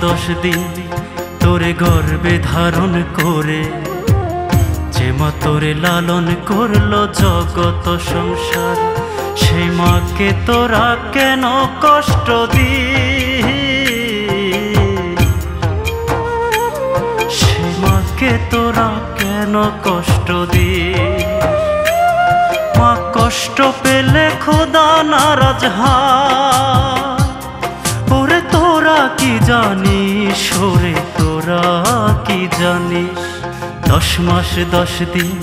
10 দিন তোরে গর্ভে ধারণ করে, যে মা তোরে লালন করলো জগত সংসার, সেই মাকে তোরা কেন কষ্ট দিস? সেই মাকে তোরা কেন কষ্ট দিস? মা কষ্ট পেলে খোদা নারাজ হয়। ওরে তোরা কি জানিস, ওরে তোরা কি জানিস? 10 মাস 10 দিন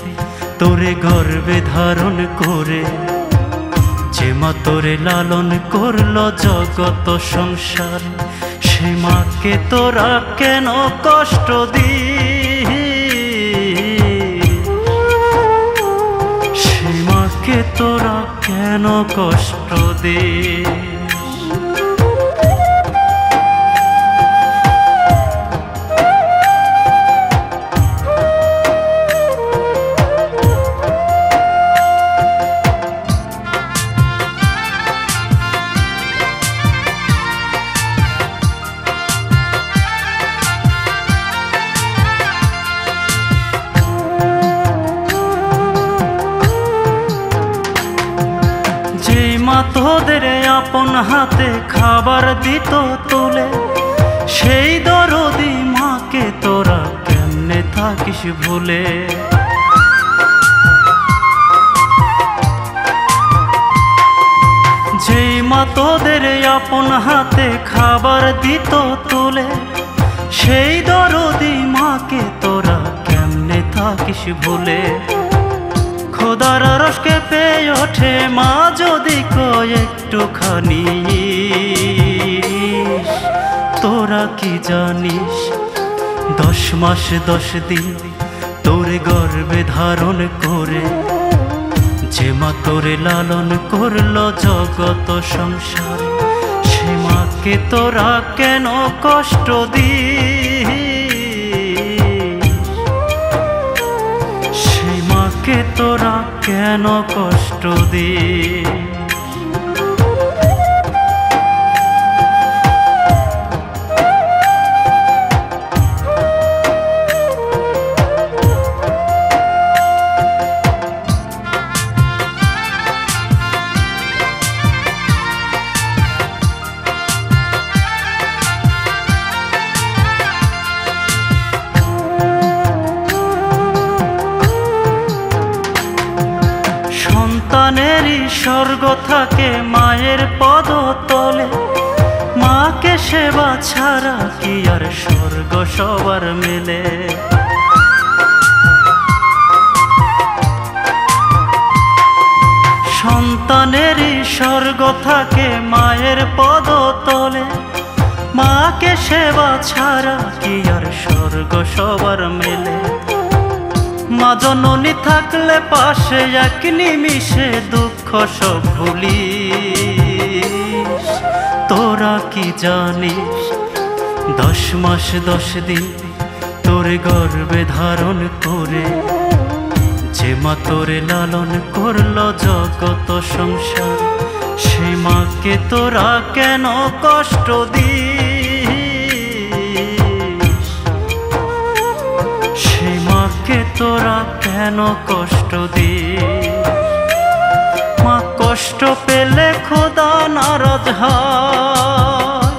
তোরে গর্ভে ধারণ করে, যে মা তোরে লালন করলো জগত সংসার, সে মাকে তোরা কেন কষ্ট দিস? সে মাকে তোরা কেন কষ্ট দিস? মা তোদের আপন হাতে খাবার দিত তুলে, সেই দরদি মাকে তোরা কেমনে থাকিস ভুলে? যেই মা তোদের আপন হাতে খাবার দিত তুলে, সেই দরদি মাকে তোরা কেমনে থাকিস ভুলে? খোদার রসকে পেয়ে ওঠে মা যদি কয় একটুখানি, তোরা কি জানিস? 10 মাস 10 দিন তোরে গর্ভে ধারণ করে, যে মা তোরে লালন করলো জগত সংসার, সে মাকে তোরা কেন কষ্ট দিস? মাকে তোরা কেন কষ্ট দিস? সন্তানেরই স্বর্গ থাকে মায়ের পদতলে, মাকে সেবা ছাড়া কি আর স্বর্গ সবার মেলে? সন্তানেরই স্বর্গ থাকে মায়ের পদতলে, মাকে সেবা ছাড়া কি আর স্বর্গ সবার মেলে? মা জননী থাকলে পাশে এক নিমিষে দুঃখ সব ভুলিস। তোরা কি জানিস? 10 মাস 10 দিন তোরে গর্ভে ধারণ করে, যে মা তোরে লালন করলো জগত সংসার, সে মাকে তোরা কেন কষ্ট দিস? সে মাকে তোরা কেন কষ্ট দিস? মা কষ্ট পেলে খোদা নারাজ হয়।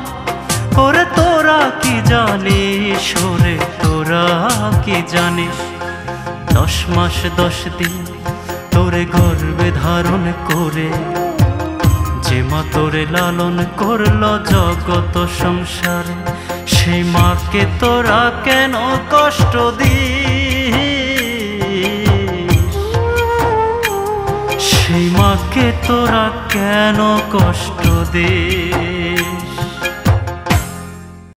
ওরে তোরা কি জানিস? ওরে তোরা কি জানিস? 10 মাস 10 দিন তোরে গর্ভে ধারণ করে, যে মা তোরে লালন করলো জগত সংসার, সেই মাকে তোরা কেন কষ্ট দিস? সেই মাকে তোরা কেন কষ্ট দিস?